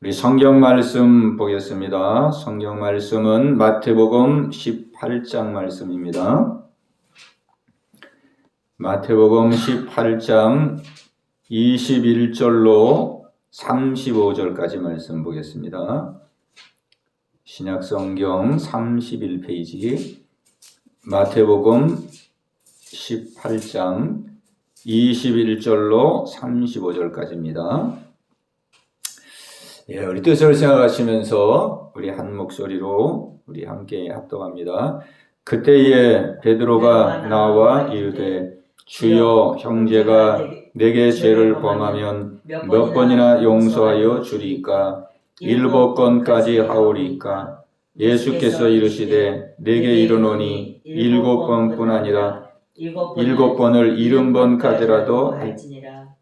우리 성경 말씀 보겠습니다. 성경 말씀은 마태복음 18장 말씀입니다. 마태복음 18장 21절로 35절까지 말씀 보겠습니다. 신약성경 31페이지 마태복음 18장 21절로 35절까지입니다. 우리 뜻을 생각하시면서 우리 한 목소리로 우리 함께 합독합니다. 그때에 베드로가 나와 이르되 주여, 형제가 내게 죄를 범하면 몇 번이나 용서하여 주리이까? 7번까지 하오리이까? 예수께서 이르시되 내게 이르노니 7번뿐 아니라 7번을 70번까지라도 할지니라.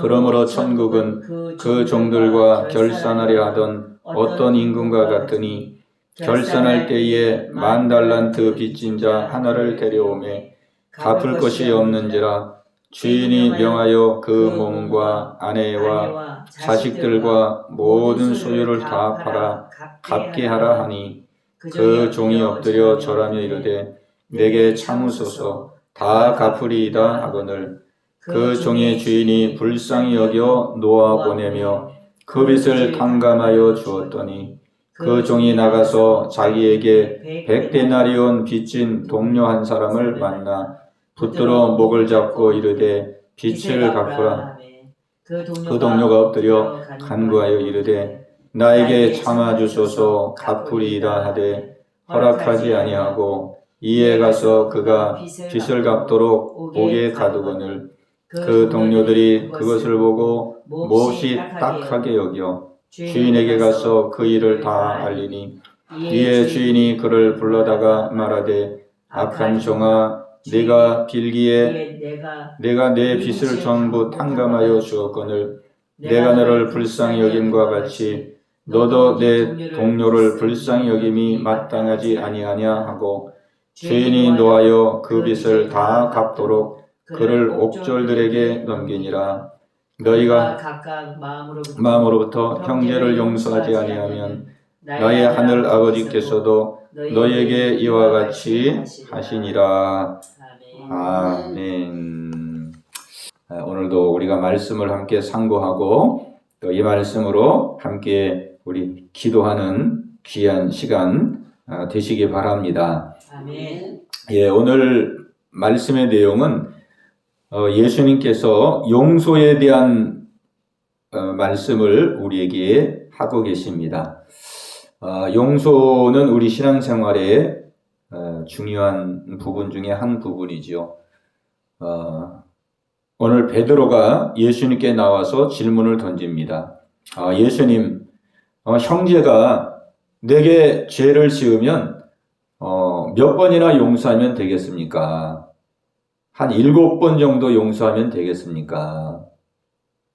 그러므로 천국은 그 종들과 결산하려 하던 어떤 임금과 같으니 결산할 때에 10,000달란트 빚진 자 하나를 데려오매 갚을 것이 없는지라 주인이 명하여 그 몸과 아내와 자식들과 모든 소유를 다 팔아 갚게 하라 하니 그 종이 엎드려 절하며 이르되 내게 참으소서 다 갚으리이다 하거늘 그 종의 주인이 불쌍히 여겨 놓아 보내며 그 빚을 탕감하여 주었더니 그 종이 나가서 자기에게 100데나리온 빚진 동료 한 사람을 만나 붙들어 목을 잡고 이르되 빚을 갚으라. 그 동료가 엎드려 간구하여 이르되 나에게 참아주소서 갚으리이다 하되 허락하지 아니하고 이에 가서 그가 빚을 갚도록 옥에 가두거늘 그 동료들이 그것을 보고 몹시 딱하게 여겨 주인에게 가서 그 일을 다 알리니 이에 주인이 그를 불러다가 말하되 악한 종아, 네가 빌기에 내가 내 빚을 전부 탕감하여 주었거늘 내가 너를 불쌍히 여김과 같이 너도 내 동료를 불쌍히 여김이 마땅하지 아니하냐 하고 주인이 노하여 그 빚을 다 갚도록 그를 옥졸들에게 넘기니라. 너희가 각각 마음으로부터 형제를 용서하지 아니하면 나의 하늘 아버지께서도 너희에게 이와 같이 하시니라. 아멘. 오늘도 우리가 말씀을 함께 상고하고 또 이 말씀으로 함께 우리 기도하는 귀한 시간 되시기 바랍니다. 아멘. 오늘 말씀의 내용은 예수님께서 용서에 대한 말씀을 우리에게 하고 계십니다. 용서는 우리 신앙생활의 중요한 부분 중에 한 부분이죠. 오늘 베드로가 예수님께 나와서 질문을 던집니다. 예수님, 형제가 내게 죄를 지으면 몇 번이나 용서하면 되겠습니까? 한 7번 정도 용서하면 되겠습니까?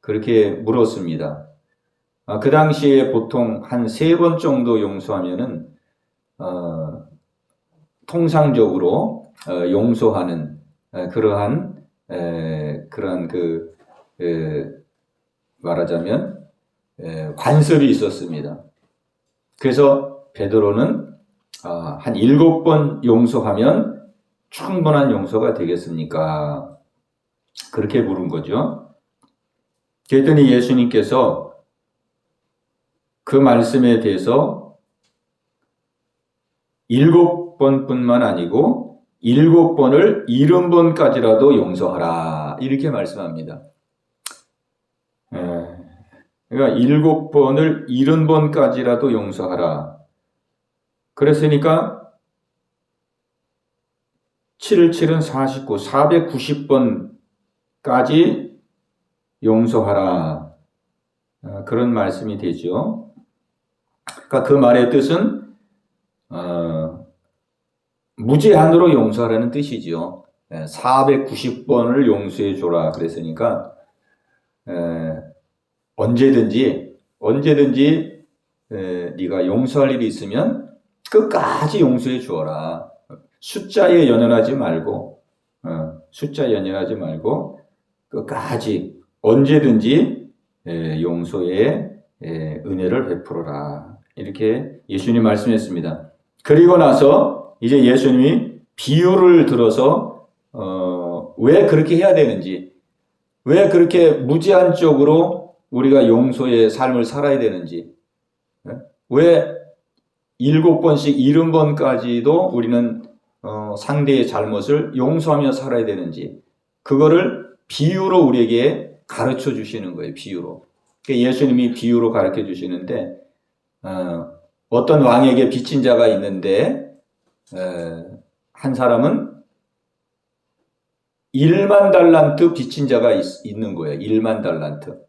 그렇게 물었습니다. 그 당시에 보통 한 3번 정도 용서하면은 통상적으로 용서하는 그러한 말하자면 관습이 있었습니다. 그래서 베드로는 한 7번 용서하면 충분한 용서가 되겠습니까? 그렇게 물은 거죠. 그랬더니 예수님께서 그 말씀에 대해서 7번뿐만 아니고 7번을 70번까지라도 용서하라 이렇게 말씀합니다. 그러니까 7번을 70번까지라도 용서하라. 그랬으니까 7을 7은 49, 490번까지 용서하라. 그런 말씀이 되죠. 그러니까 그 말의 뜻은 무제한으로 용서하라는 뜻이죠. 490번을 용서해 줘라 그랬으니까 언제든지 네가 용서할 일이 있으면 끝까지 용서해 주어라. 숫자에 연연하지 말고 끝까지 언제든지 용서해 은혜를 베풀어라. 이렇게 예수님이 말씀했습니다. 그리고 나서 이제 예수님이 비유를 들어서 왜 그렇게 해야 되는지, 왜 그렇게 무제한적으로 우리가 용서의 삶을 살아야 되는지, 왜 7번씩 70번까지도 우리는 상대의 잘못을 용서하며 살아야 되는지, 그거를 비유로 우리에게 가르쳐 주시는 거예요. 비유로. 예수님이 비유로 가르쳐 주시는데, 어떤 왕에게 빚진 자가 있는데, 한 사람은 1만 달란트 빚진 자가 있는 거예요. 1만 달란트.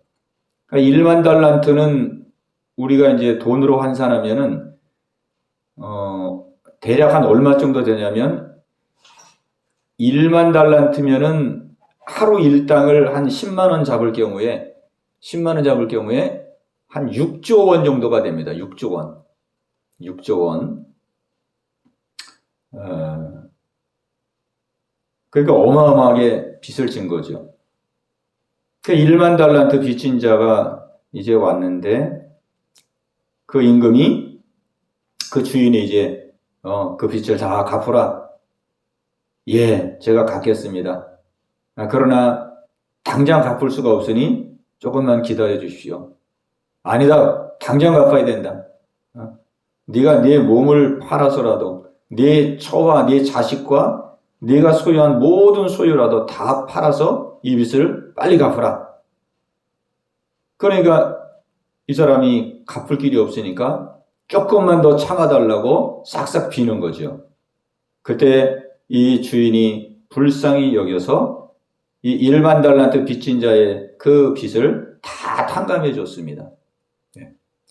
1만 달란트는 우리가 이제 돈으로 환산하면은, 대략 한 얼마 정도 되냐면, 1만 달란트면은 하루 일당을 한 10만 원 잡을 경우에, 한 6조 원 정도가 됩니다. 6조 원. 6조 원. 그러니까 어마어마하게 빚을 진 거죠. 그 1만 달란트 빚진 자가 이제 왔는데, 그 임금이, 그 주인이 이제, 그 빚을 다 갚으라. 예, 제가 갚겠습니다. 그러나 당장 갚을 수가 없으니 조금만 기다려 주십시오. 아니다, 당장 갚아야 된다. 네가 네 몸을 팔아서라도 네 처와 네 자식과 네가 소유한 모든 소유라도 다 팔아서 이 빚을 빨리 갚으라. 그러니까 이 사람이 갚을 길이 없으니까 조금만 더 참아달라고 싹싹 비는 거죠. 그때 이 주인이 불쌍히 여겨서 이 1만 달란트 빚진 자의 그 빚을 다 탕감해 줬습니다.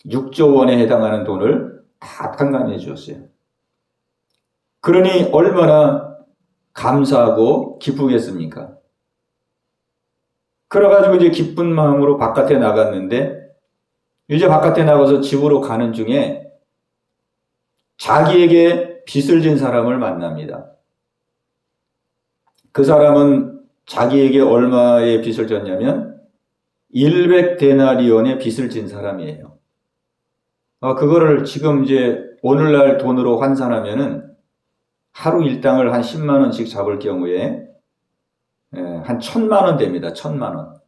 6조 원에 해당하는 돈을 다 탕감해 주었어요. 그러니 얼마나 감사하고 기쁘겠습니까? 그래가지고 이제 기쁜 마음으로 바깥에 나갔는데, 이제 바깥에 나가서 집으로 가는 중에 자기에게 빚을 진 사람을 만납니다. 그 사람은 자기에게 얼마의 빚을 졌냐면 100데나리온의 빚을 진 사람이에요. 그거를 지금 이제 오늘날 돈으로 환산하면은 하루 일당을 한 10만 원씩 잡을 경우에 한 1,000만 원 됩니다. 1,000만 원.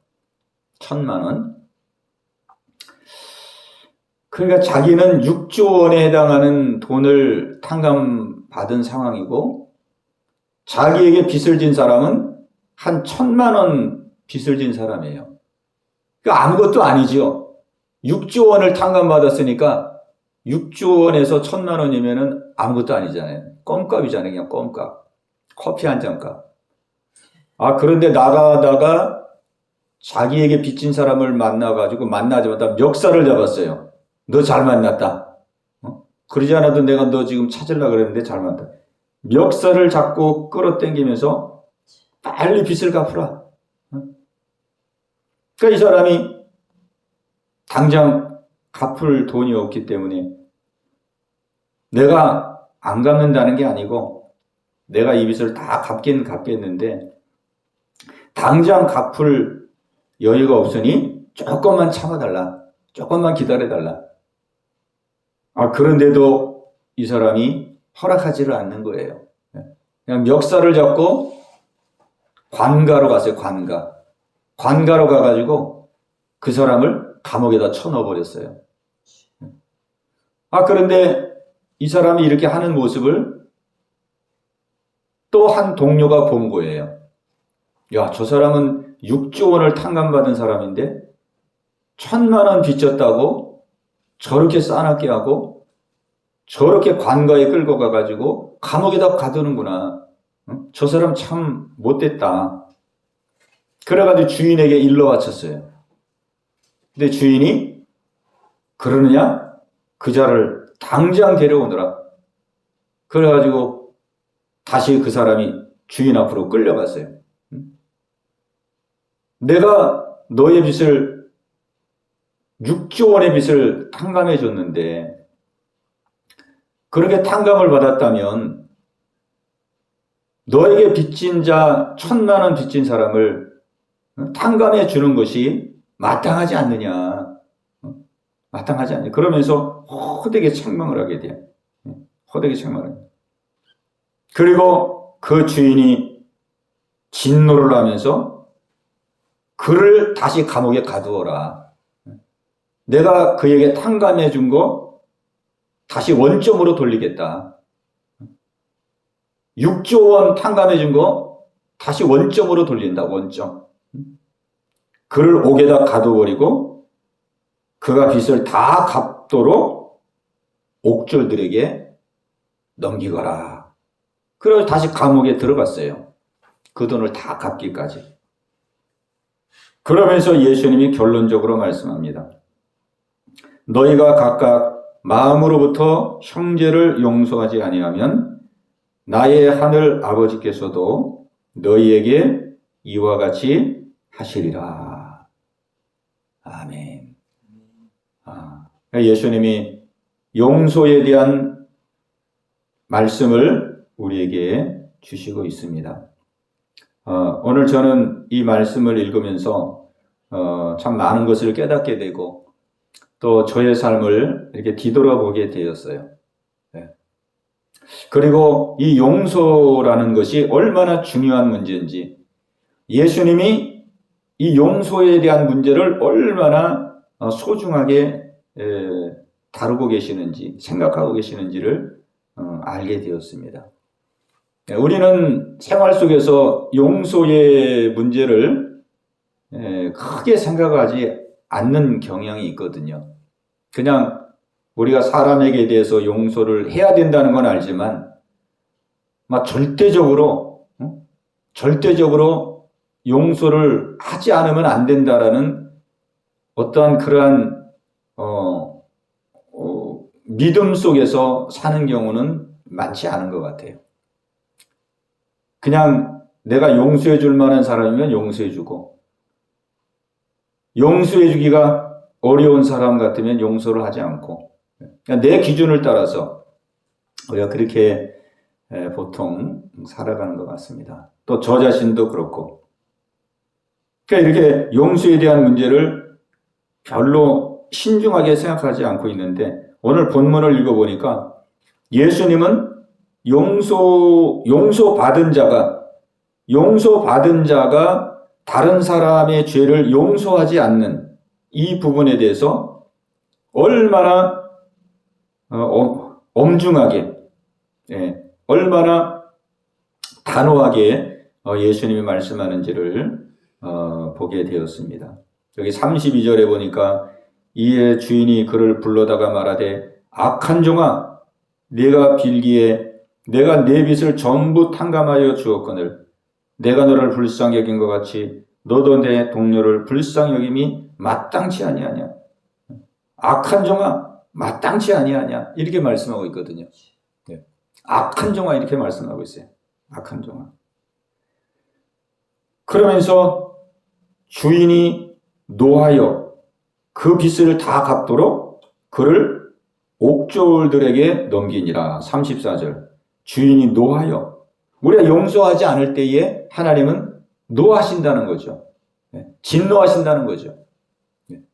1,000만 원. 그러니까 자기는 6조 원에 해당하는 돈을 탕감받은 상황이고, 자기에게 빚을 진 사람은 한 1,000만 원 빚을 진 사람이에요. 그러니까 아무것도 아니죠. 6조 원을 탕감받았으니까 6조 원에서 1,000만 원이면은 아무것도 아니잖아요. 껌값이잖아요. 그냥 껌값. 커피 한 잔 값. 그런데 나가다가 자기에게 빚진 사람을 만나자마자 멱살을 잡았어요. 너 잘 만났다. 그러지 않아도 내가 너 지금 찾으려고 그랬는데 잘 만났다. 멱살을 잡고 끌어당기면서 빨리 빚을 갚으라. 그러니까 이 사람이 당장 갚을 돈이 없기 때문에 내가 안 갚는다는 게 아니고 내가 이 빚을 다 갚긴 갚겠는데 당장 갚을 여유가 없으니 조금만 참아달라. 조금만 기다려달라. 그런데도 이 사람이 허락하지를 않는 거예요. 그냥 멱살을 잡고 관가로 갔어요. 관가로 가가지고 그 사람을 감옥에다 쳐넣어버렸어요. 그런데 이 사람이 이렇게 하는 모습을 또 한 동료가 본 거예요. 야, 저 사람은 6조 원을 탕감받은 사람인데 1,000만 원 빚졌다고 저렇게 싸납게 하고 저렇게 관가에 끌고 가가지고 감옥에다 가두는구나. 저 사람 참 못됐다. 그래가지고 주인에게 일러 바쳤어요. 근데 주인이 그러느냐? 그 자를 당장 데려오느라. 그래가지고 다시 그 사람이 주인 앞으로 끌려갔어요. 내가 너의 빚을 6조 원의 빚을 탕감해 줬는데 그렇게 탕감을 받았다면 너에게 빚진 자 1,000만 원 빚진 사람을 탕감해 주는 것이 마땅하지 않느냐. 마땅하지 않냐. 그러면서 호되게 책망을 하게 돼요. 호되게 책망을 해요. 그리고 그 주인이 진노를 하면서 그를 다시 감옥에 가두어라. 내가 그에게 탕감해 준 거 다시 원점으로 돌리겠다. 6조 원 탕감해 준 거 다시 원점으로 돌린다. 원점. 그를 옥에다 가둬버리고 그가 빚을 다 갚도록 옥졸들에게 넘기거라. 그래서 다시 감옥에 들어갔어요. 그 돈을 다 갚기까지. 그러면서 예수님이 결론적으로 말씀합니다. 너희가 각각 마음으로부터 형제를 용서하지 아니하면 나의 하늘 아버지께서도 너희에게 이와 같이 하시리라. 아멘. 예수님이 용서에 대한 말씀을 우리에게 주시고 있습니다. 오늘 저는 이 말씀을 읽으면서 참 많은 것을 깨닫게 되고 또 저의 삶을 이렇게 뒤돌아보게 되었어요. 그리고 이 용서라는 것이 얼마나 중요한 문제인지 예수님이 이 용서에 대한 문제를 얼마나 소중하게 다루고 계시는지 생각하고 계시는지를 알게 되었습니다. 우리는 생활 속에서 용서의 문제를 크게 생각하지 않는 경향이 있거든요. 그냥 우리가 사람에게 대해서 용서를 해야 된다는 건 알지만 막 절대적으로 용서를 하지 않으면 안 된다라는 어떠한 그러한 믿음 속에서 사는 경우는 많지 않은 것 같아요. 그냥 내가 용서해 줄 만한 사람이면 용서해 주고 용서해 주기가 어려운 사람 같으면 용서를 하지 않고 내 기준을 따라서 우리가 그렇게 보통 살아가는 것 같습니다. 또 저 자신도 그렇고 그러니까 이렇게 용서에 대한 문제를 별로 신중하게 생각하지 않고 있는데 오늘 본문을 읽어보니까 예수님은 용서받은 자가 다른 사람의 죄를 용서하지 않는 이 부분에 대해서 얼마나 엄중하게, 얼마나 단호하게 예수님이 말씀하는지를 보게 되었습니다. 여기 32절에 보니까 이에 주인이 그를 불러다가 말하되 악한 종아 네가 빌기에 내가 내 빚을 전부 탕감하여 주었거늘 내가 너를 불쌍히 여긴 것 같이 너도 내 동료를 불쌍히 여김이 마땅치 아니하냐. 악한 종아 마땅치 아니하냐. 이렇게 말씀하고 있거든요. 악한 종아 이렇게 말씀하고 있어요. 악한 종아. 그러면서 주인이 노하여 그 빚을 다 갚도록 그를 옥졸들에게 넘기니라. 34절. 주인이 노하여. 우리가 용서하지 않을 때에 하나님은 노하신다는 거죠. 진노하신다는 거죠.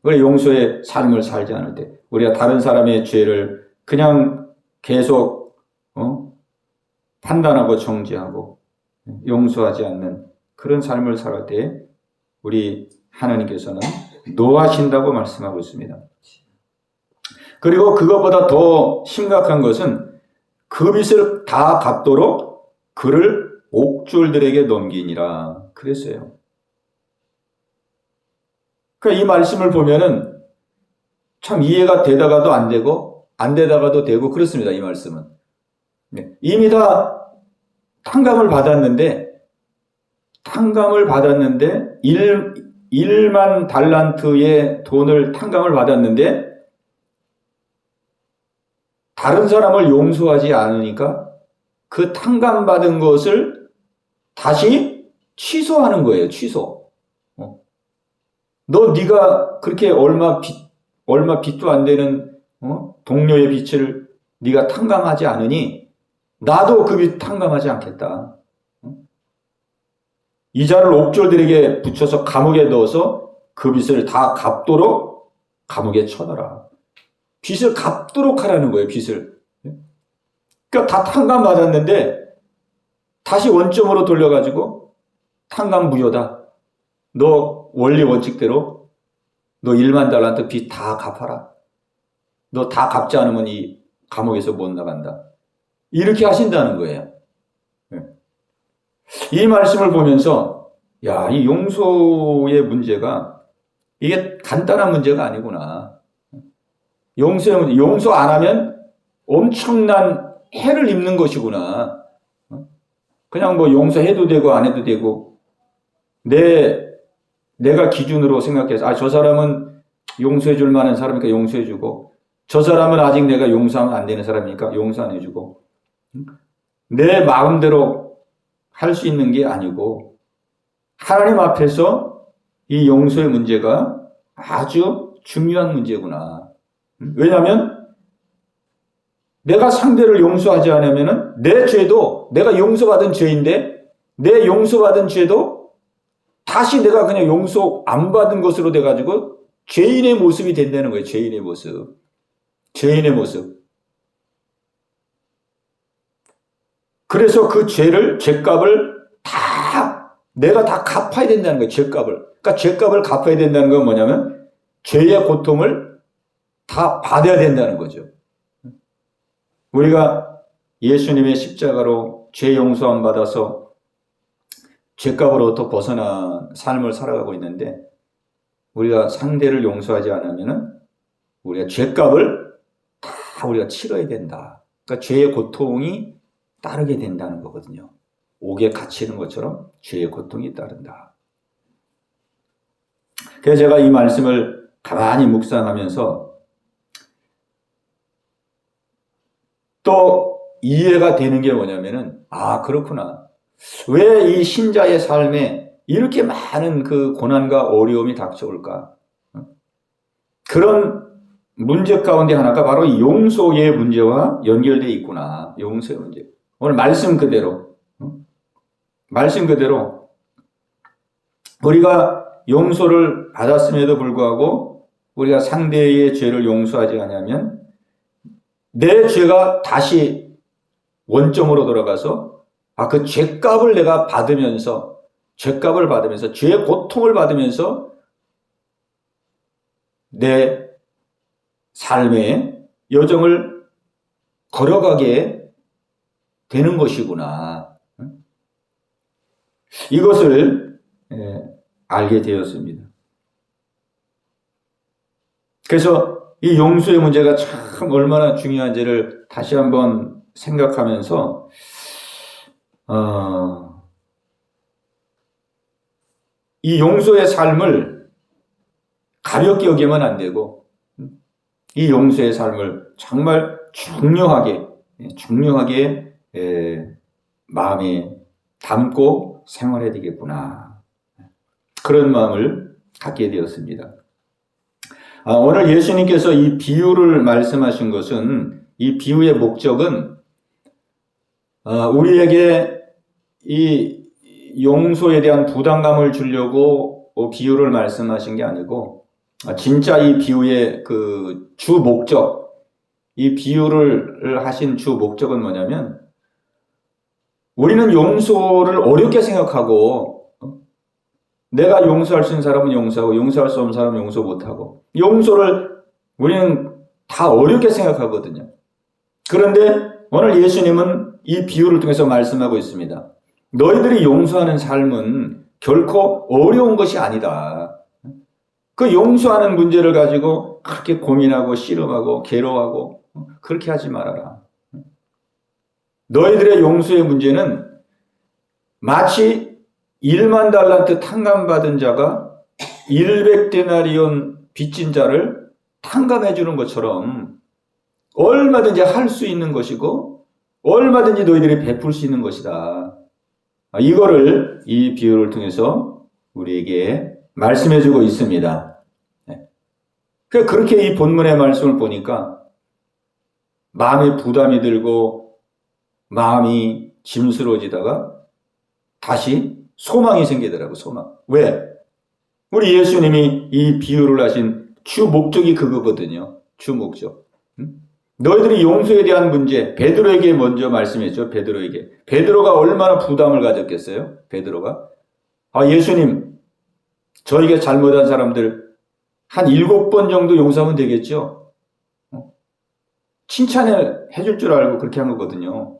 우리가 용서의 삶을 살지 않을 때 우리가 다른 사람의 죄를 그냥 계속 판단하고 정죄하고 용서하지 않는 그런 삶을 살할 때 우리 하나님께서는 노하신다고 말씀하고 있습니다. 그리고 그것보다 더 심각한 것은 그 빚을 다 갚도록 그를 옥졸들에게 넘기니라 그랬어요. 그러니까 이 말씀을 보면은 참 이해가 되다가도 안 되고 안 되다가도 되고 그렇습니다. 이 말씀은. 이미 다 탕감을 받았는데 1만 달란트의 돈을 탕감을 받았는데 다른 사람을 용서하지 않으니까 그 탕감받은 것을 다시 취소하는 거예요. 취소. 네가 그렇게 얼마 빚도 안 되는 동료의 빚을 네가 탕감하지 않으니 나도 그 빚 탕감하지 않겠다. 이자를 옥졸들에게 붙여서 감옥에 넣어서 그 빚을 다 갚도록 감옥에 쳐넣어라. 빚을 갚도록 하라는 거예요, 빚을. 그러니까 다 탕감받았는데 다시 원점으로 돌려가지고 탕감 무효다. 너 원리 원칙대로 너 1만 달란트 빚 다 갚아라. 너 다 갚지 않으면 이 감옥에서 못 나간다. 이렇게 하신다는 거예요. 이 말씀을 보면서 야, 이 용서의 문제가 이게 간단한 문제가 아니구나. 용서의 문제, 용서 안 하면 엄청난 해를 입는 것이구나. 그냥 뭐 용서해도 되고 안 해도 되고 내가 기준으로 생각해서 저 사람은 용서해 줄 만한 사람이니까 용서해 주고 저 사람은 아직 내가 용서하면 안 되는 사람이니까 용서 안 해주고 내 마음대로 할 수 있는 게 아니고 하나님 앞에서 이 용서의 문제가 아주 중요한 문제구나. 왜냐하면 내가 상대를 용서하지 않으면 내 죄도 내가 용서받은 죄인데 내 용서받은 죄도 다시 내가 그냥 용서 안 받은 것으로 돼가지고 죄인의 모습이 된다는 거예요. 죄인의 모습. 죄인의 모습. 그래서 그 죄값을 내가 다 갚아야 된다는 거예요. 죄값을. 그러니까 죄값을 갚아야 된다는 건 뭐냐면 죄의 고통을 다 받아야 된다는 거죠. 우리가 예수님의 십자가로 죄 용서함 받아서 죄값으로부터 벗어난 삶을 살아가고 있는데 우리가 상대를 용서하지 않으면 우리가 죄값을 다 우리가 치러야 된다. 그러니까 죄의 고통이 따르게 된다는 거거든요. 옥에 갇히는 것처럼 죄의 고통이 따른다. 그래서 제가 이 말씀을 가만히 묵상하면서 또 이해가 되는 게 뭐냐면은 그렇구나. 왜 이 신자의 삶에 이렇게 많은 그 고난과 어려움이 닥쳐올까? 그런 문제 가운데 하나가 바로 이 용서의 문제와 연결되어 있구나. 용서의 문제. 오늘 말씀 그대로 우리가 용서를 받았음에도 불구하고 우리가 상대의 죄를 용서하지 않으면 내 죄가 다시 원점으로 돌아가서 그 죄값을 내가 받으면서 죄의 고통을 받으면서 내 삶의 여정을 걸어가게 되는 것이구나. 이것을 알게 되었습니다. 그래서 이 용서의 문제가 참 얼마나 중요한지를 다시 한번 생각하면서 이 용서의 삶을 가볍게 여기면 안 되고 이 용서의 삶을 정말 중요하게 마음에 담고 생활해야 되겠구나. 그런 마음을 갖게 되었습니다. 오늘 예수님께서 이 비유를 말씀하신 것은 이 비유의 목적은 우리에게 이 용서에 대한 부담감을 주려고 비유를 말씀하신 게 아니고 진짜 이 비유의 그 주 목적, 이 비유를 하신 주 목적은 뭐냐면 우리는 용서를 어렵게 생각하고 내가 용서할 수 있는 사람은 용서하고 용서할 수 없는 사람은 용서 못하고 용서를 우리는 다 어렵게 생각하거든요. 그런데 오늘 예수님은 이 비유를 통해서 말씀하고 있습니다. 너희들이 용서하는 삶은 결코 어려운 것이 아니다. 그 용서하는 문제를 가지고 그렇게 고민하고 씨름하고 괴로워하고 그렇게 하지 말아라. 너희들의 용서의 문제는 마치 1만 달란트 탕감받은 자가 100데나리온 빚진 자를 탕감해 주는 것처럼 얼마든지 할 수 있는 것이고 얼마든지 너희들이 베풀 수 있는 것이다. 이거를 이 비유를 통해서 우리에게 말씀해 주고 있습니다. 그렇게 이 본문의 말씀을 보니까 마음에 부담이 들고 마음이 짐스러워지다가 다시 소망이 생기더라고. 소망. 왜? 우리 예수님이 이 비유를 하신 주 목적이 그거거든요. 주 목적. 너희들이 용서에 대한 문제, 베드로에게 먼저 말씀했죠. 베드로에게. 베드로가 얼마나 부담을 가졌겠어요? 베드로가. 예수님, 저희가 잘못한 사람들 한 7번 정도 용서하면 되겠죠? 칭찬을 해줄 줄 알고 그렇게 한 거거든요.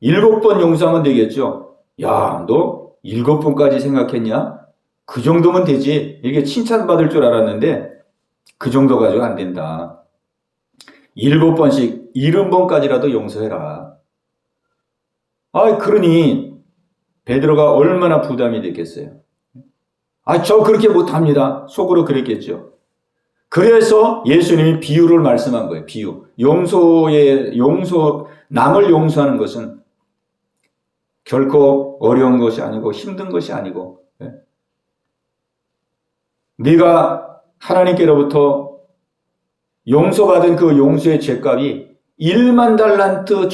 7번 용서하면 되겠죠? 야, 너 7번까지 생각했냐? 그 정도면 되지. 이렇게 칭찬받을 줄 알았는데 그 정도 가지고 안 된다. 7번씩 70번까지라도 용서해라. 그러니 베드로가 얼마나 부담이 됐겠어요. 저 그렇게 못합니다. 속으로 그랬겠죠. 그래서 예수님이 비유를 말씀한 거예요. 비유. 남을 용서하는 것은 결코 어려운 것이 아니고 힘든 것이 아니고, 네가 하나님께로부터 용서받은 그 용서의 죄값이 1만 달란트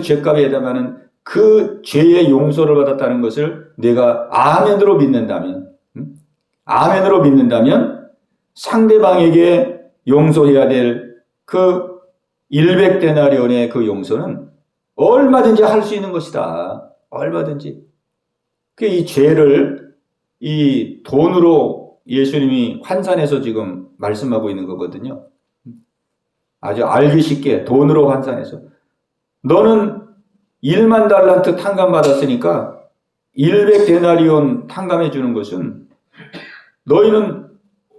죄값에 해당하는 그 죄의 용서를 받았다는 것을 내가 아멘으로 믿는다면, 상대방에게 용서해야 될 그 100데나리온의 그 용서는 얼마든지 할 수 있는 것이다. 얼마든지. 이 죄를 이 돈으로 예수님이 환산해서 지금 말씀하고 있는 거거든요. 아주 알기 쉽게 돈으로 환산해서. 너는 1만 달란트 탕감 받았으니까 100데나리온 탕감해 주는 것은 너희는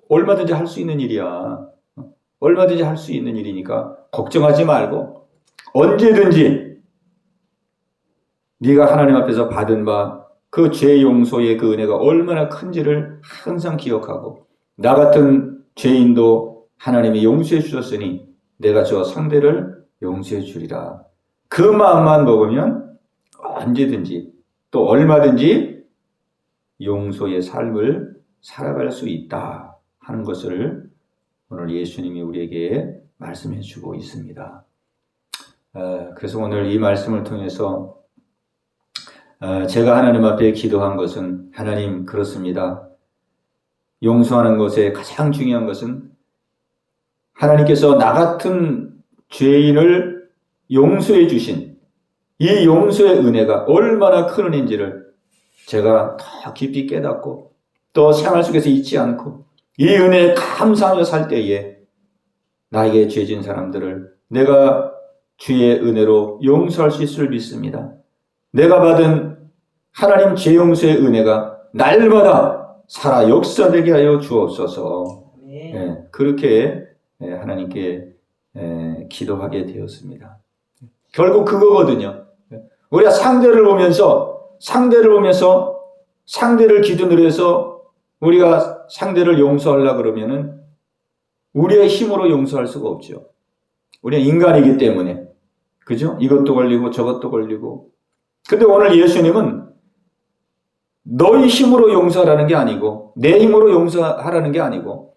얼마든지 할 수 있는 일이야. 얼마든지 할 수 있는 일이니까 걱정하지 말고 언제든지 네가 하나님 앞에서 받은 바 그 죄 용서의 그 은혜가 얼마나 큰지를 항상 기억하고, 나 같은 죄인도 하나님이 용서해 주셨으니 내가 저 상대를 용서해 주리라. 그 마음만 먹으면 언제든지 또 얼마든지 용서의 삶을 살아갈 수 있다 하는 것을 오늘 예수님이 우리에게 말씀해 주고 있습니다. 그래서 오늘 이 말씀을 통해서 제가 하나님 앞에 기도한 것은, 하나님, 그렇습니다. 용서하는 것에 가장 중요한 것은 하나님께서 나 같은 죄인을 용서해 주신 이 용서의 은혜가 얼마나 큰 은혜인지를 제가 더 깊이 깨닫고 또 생활 속에서 잊지 않고 이 은혜에 감사하며 살 때에 나에게 죄진 사람들을 내가 주의 은혜로 용서할 수 있을 줄 믿습니다. 내가 받은 하나님 죄 용서의 은혜가 날마다 살아 역사되게 하여 주옵소서. 그렇게 하나님께 기도하게 되었습니다. 결국 그거거든요. 우리가 상대를 보면서 상대를 기준으로 해서 우리가 상대를 용서하려고 그러면은 우리의 힘으로 용서할 수가 없죠. 우리는 인간이기 때문에. 그죠? 이것도 걸리고 저것도 걸리고. 근데 오늘 예수님은 너희 힘으로 용서하라는 게 아니고, 내 힘으로 용서하라는 게 아니고,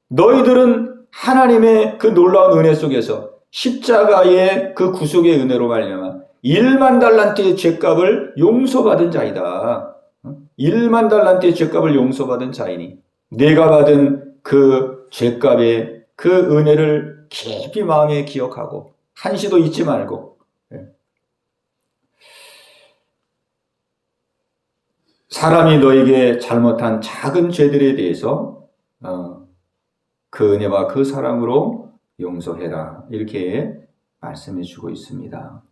너희들은 하나님의 그 놀라운 은혜 속에서 십자가의 그 구속의 은혜로 말미암아 1만 달란트의 죄값을 용서받은 자이다. 1만 달란트의 죄값을 용서받은 자이니 내가 받은 그 죄값의 그 은혜를 깊이 마음에 기억하고 한시도 잊지 말고, 사람이 너에게 잘못한 작은 죄들에 대해서 그 은혜와 그 사랑으로 용서해라. 이렇게 말씀해 주고 있습니다.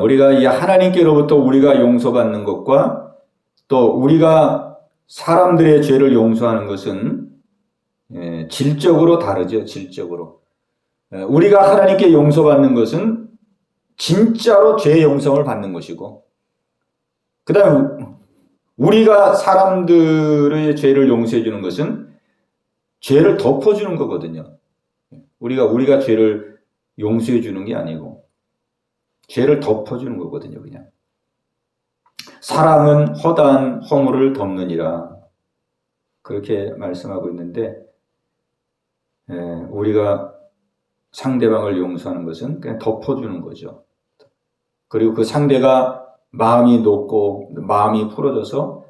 우리가 이 하나님께로부터 우리가 용서받는 것과 또 우리가 사람들의 죄를 용서하는 것은 질적으로 다르죠. 질적으로. 우리가 하나님께 용서받는 것은 진짜로 죄 용서를 받는 것이고, 그 다음에 우리가 사람들의 죄를 용서해 주는 것은 죄를 덮어주는 거거든요. 우리가 죄를 용서해 주는 게 아니고 죄를 덮어주는 거거든요. 그냥 사랑은 허다한 허물을 덮느니라, 그렇게 말씀하고 있는데, 우리가 상대방을 용서하는 것은 그냥 덮어주는 거죠. 그리고 그 상대가 마음이 녹고 마음이 풀어져서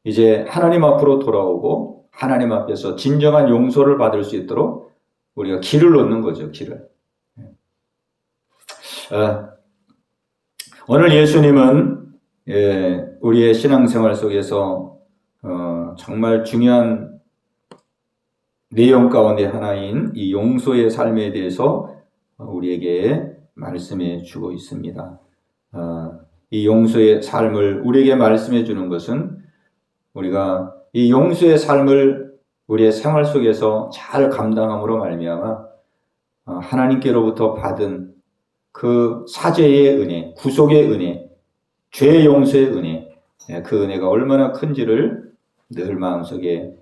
이제 하나님 앞으로 돌아오고 하나님 앞에서 진정한 용서를 받을 수 있도록 우리가 길을 놓는 거죠. 길을. 오늘 예수님은 우리의 신앙생활 속에서 정말 중요한 내용 가운데 하나인 이 용서의 삶에 대해서 우리에게 말씀해 주고 있습니다. 이 용서의 삶을 우리에게 말씀해 주는 것은 우리가 이 용서의 삶을 우리의 생활 속에서 잘 감당함으로 말미암아 하나님께로부터 받은 그 사죄의 은혜, 구속의 은혜, 죄 용서의 은혜, 그 은혜가 얼마나 큰지를 늘 마음속에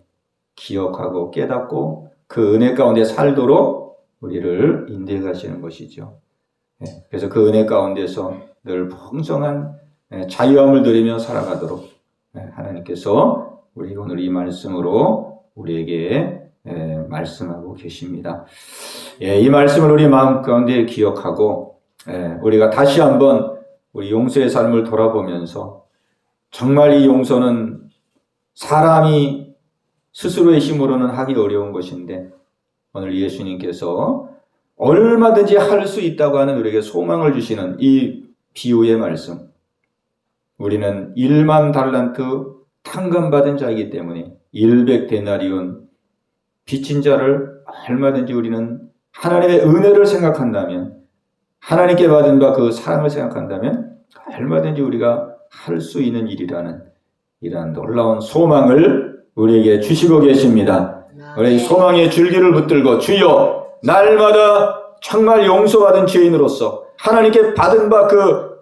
기억하고 깨닫고 그 은혜 가운데 살도록 우리를 인도해 가시는 것이죠. 그래서 그 은혜 가운데서 늘 풍성한 자유함을 누리며 살아가도록 하나님께서 우리 오늘 이 말씀으로 우리에게 말씀하고 계십니다. 이 말씀을 우리 마음 가운데 기억하고 우리가 다시 한번 우리 용서의 삶을 돌아보면서 정말 이 용서는 사람이 스스로의 힘으로는 하기 어려운 것인데 오늘 예수님께서 얼마든지 할 수 있다고 하는 우리에게 소망을 주시는 이 비유의 말씀, 우리는 1만 달란트 탕감받은 자이기 때문에 100데나리온 빚진 자를 얼마든지 우리는 하나님의 은혜를 생각한다면, 하나님께 받은 바 그 사랑을 생각한다면 얼마든지 우리가 할 수 있는 일이라는 이러한 놀라운 소망을 우리에게 주시고 계십니다. 우리 소망의 줄기를 붙들고 주여 날마다 정말 용서받은 죄인으로서 하나님께 받은 바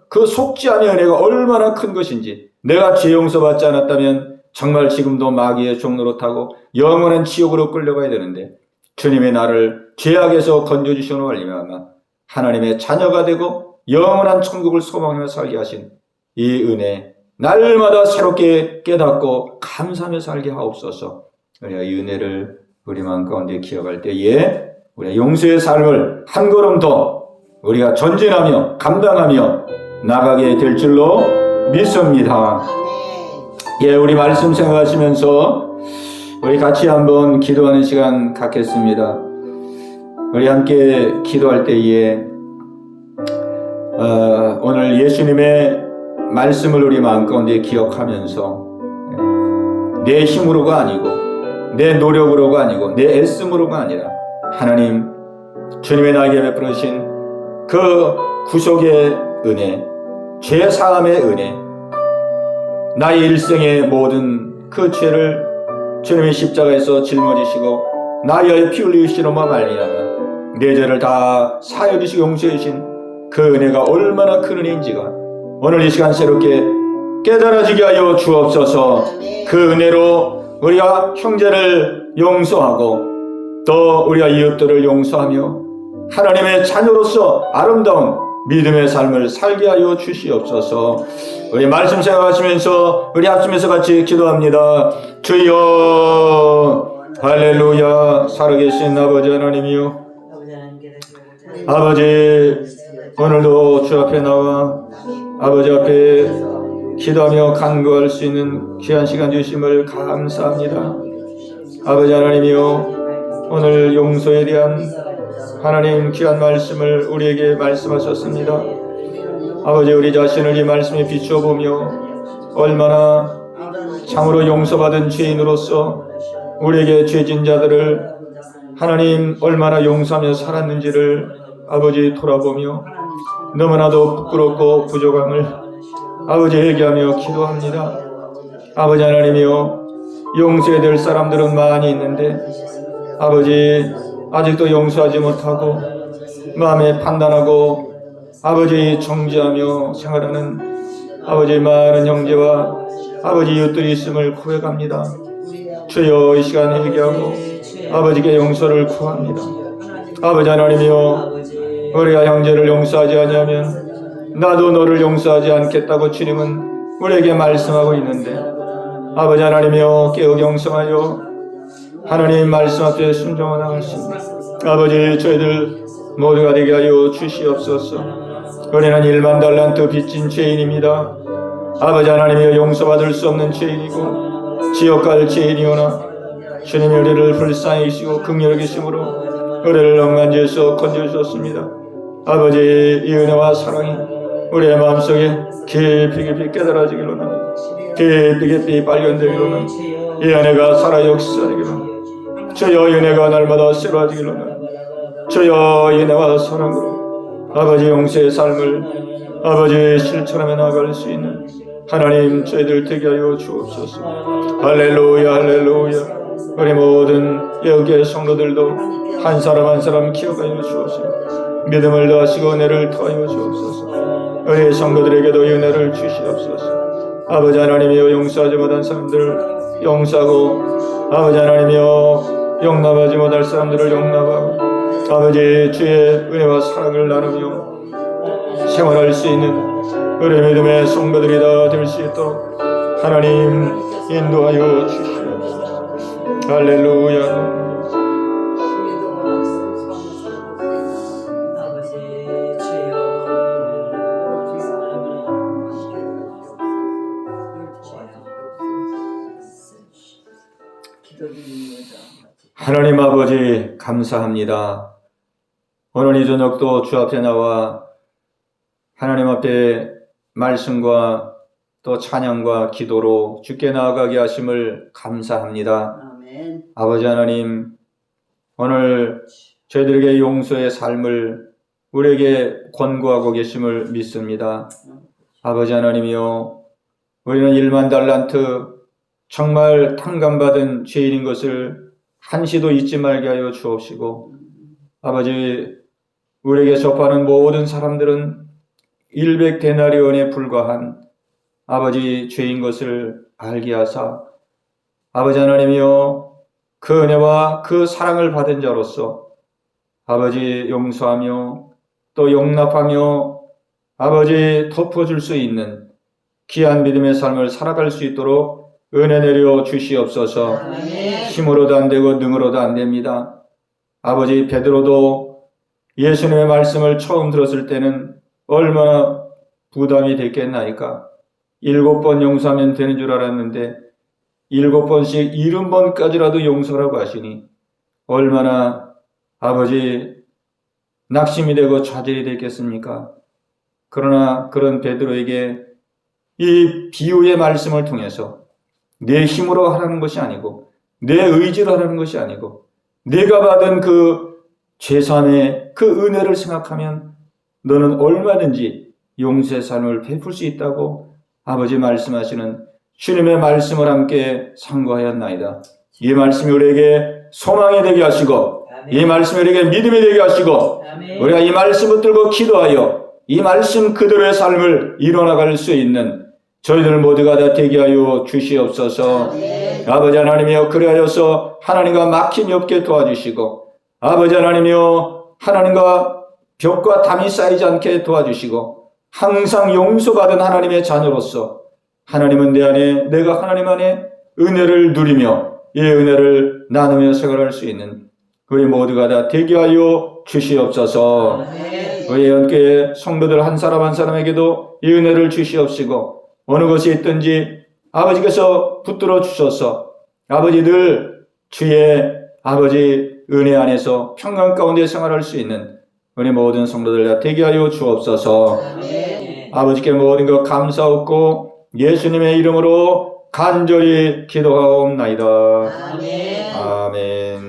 그 속지 않은 은혜가 얼마나 큰 것인지, 내가 죄 용서받지 않았다면 정말 지금도 마귀의 종로로 타고 영원한 지옥으로 끌려가야 되는데 주님의 나를 죄악에서 건져주시는 말미암아 하나님의 자녀가 되고 영원한 천국을 소망하며 살게 하신 이 은혜 날마다 새롭게 깨닫고 감사하며 살게 하옵소서. 우리가 이 은혜를 우리 마음 가운데 기억할 때에 우리가 용서의 삶을 한 걸음 더 우리가 전진하며 감당하며 나가게 될 줄로 믿습니다. 우리 말씀 생각하시면서 우리 같이 한번 기도하는 시간 갖겠습니다. 우리 함께 기도할 때에 오늘 예수님의 말씀을 우리 마음 가운데 기억하면서 내 힘으로가 아니고 내 노력으로가 아니고 내 애씀으로가 아니라 하나님 주님의 나에게 베푸신 그 구속의 은혜, 죄사함의 은혜, 나의 일생의 모든 그 죄를 주님의 십자가에서 짊어지시고 나의 피 흘리시로만 말미암아 내 죄를 다 사하여 주시고 용서해 주신 그 은혜가 얼마나 큰 은혜인지가 오늘 이 시간 새롭게 깨달아지게 하여 주옵소서. 그 은혜로 우리가 형제를 용서하고 또 우리가 이웃들을 용서하며 하나님의 자녀로서 아름다운 믿음의 삶을 살게 하여 주시옵소서. 우리 말씀 생각하시면서 우리 합심해서 같이 기도합니다. 주여 할렐루야. 살아계신 아버지 하나님이요, 아버지 오늘도 주 앞에 나와 아버지 앞에 기도하며 간구할 수 있는 귀한 시간 주심을 감사합니다. 아버지 하나님이요, 오늘 용서에 대한 하나님 귀한 말씀을 우리에게 말씀하셨습니다. 아버지 우리 자신을 이 말씀에 비추어 보며 얼마나 참으로 용서받은 죄인으로서 우리에게 죄진 자들을 하나님 얼마나 용서하며 살았는지를 아버지 돌아보며 너무나도 부끄럽고 부족함을 아버지 회개하며 기도합니다. 아버지 하나님이요, 용서해야 될 사람들은 많이 있는데 아버지 아직도 용서하지 못하고 마음에 판단하고 아버지 정죄하며 생활하는 아버지 많은 형제와 아버지 이웃들이 있음을 고백합니다. 주여 이 시간 회개하고 아버지께 용서를 구합니다. 아버지 하나님이여, 우리가 형제를 용서하지 아니하면 나도 너를 용서하지 않겠다고 주님은 우리에게 말씀하고 있는데 아버지 하나님이여, 깨어 경성하여 하나님 말씀 앞에 순종하여 나갈 수 있는 아버지 저희들 모두가 되게 하여 주시옵소서. 우리는 1만 달란트 빚진 죄인입니다. 아버지 하나님이여, 용서받을 수 없는 죄인이고 지옥 갈 죄인이오나 주님이 우리를 불쌍히 여기시고 긍휼히 여기심으로 우리를 억만 죄에서 건져주셨습니다. 아버지, 이 은혜와 사랑이 우리의 마음속에 깊이 깨달아지기로 합니다. 깊이 발견되기로 합니다. 이 은혜가 살아 역사하기로 합니다. 주여, 이 은혜가 날마다 새로워지기로 합니다. 주여, 이 은혜와 사랑으로 아버지 용서의 삶을 아버지 실천하며 나아갈 수 있는 하나님 저희들 되게 하여 주옵소서. 할렐루야, 할렐루야. 우리 모든 여기의 성도들도 한 사람 한 사람 기억하여 주옵소서. 믿음을 더하시고 은혜를 더하여 주옵소서. 우리 성도들에게도 은혜를 주시옵소서. 아버지 하나님이여, 용서하지 못한 사람들을 용서하고, 아버지 하나님이여, 용납하지 못할 사람들을 용납하고, 아버지 주의 은혜와 사랑을 나누며 생활할 수 있는 우리 믿음의 성도들이 다 될 수 있도록 하나님 인도하여 주시옵소서. 할렐루야. 하나님 아버지 감사합니다. 오늘 이 저녁도 주 앞에 나와 하나님 앞에 말씀과 또 찬양과 기도로 주께 나아가게 하심을 감사합니다. 아멘. 아버지 하나님, 오늘 저희들에게 용서의 삶을 우리에게 권고하고 계심을 믿습니다. 아버지 하나님이여, 우리는 1만 달란트 정말 탕감받은 죄인인 것을 한시도 잊지 말게 하여 주옵시고, 아버지, 우리에게 접하는 모든 사람들은 100데나리온에 불과한 아버지 죄인 것을 알게 하사, 아버지 하나님이여, 그 은혜와 그 사랑을 받은 자로서 아버지 용서하며 또 용납하며 아버지 덮어줄 수 있는 귀한 믿음의 삶을 살아갈 수 있도록 은혜 내려 주시옵소서. 힘으로도 안 되고 능으로도 안 됩니다. 아버지, 베드로도 예수님의 말씀을 처음 들었을 때는 얼마나 부담이 됐겠나이까. 7번 용서하면 되는 줄 알았는데 7번씩 70번까지라도 용서라고 하시니 얼마나 아버지 낙심이 되고 좌절이 됐겠습니까? 그러나 그런 베드로에게 이 비유의 말씀을 통해서 내 힘으로 하라는 것이 아니고 내 의지로 하라는 것이 아니고 내가 받은 그 죄산의 그 은혜를 생각하면 너는 얼마든지 용서의 삶을 베풀 수 있다고 아버지 말씀하시는 주님의 말씀을 함께 상고하였나이다. 이 말씀이 우리에게 소망이 되게 하시고 이 말씀이 우리에게 믿음이 되게 하시고 우리가 이 말씀을 들고 기도하여 이 말씀 그대로의 삶을 이뤄나갈 수 있는 저희들 모두가 다 되게 하여 주시옵소서. 아버지 하나님이여, 그리하여서 하나님과 막힘이 없게 도와주시고 아버지 하나님이여, 하나님과 벽과 담이 쌓이지 않게 도와주시고 항상 용서받은 하나님의 자녀로서 하나님은 내 안에, 내가 하나님 안에 은혜를 누리며 이 은혜를 나누며 생활할 수 있는 우리 모두가 다 되게 하여 주시옵소서. 우리 함께 성도들 한 사람 한 사람에게도 이 은혜를 주시옵시고 어느 것이 있든지 아버지께서 붙들어 주셔서 아버지 늘 주의 아버지 은혜 안에서 평강 가운데 생활할 수 있는 우리 모든 성도들 다 되게 하여 주옵소서. 아버지께 모든 것 감사하고 예수님의 이름으로 간절히 기도하옵나이다. 아멘.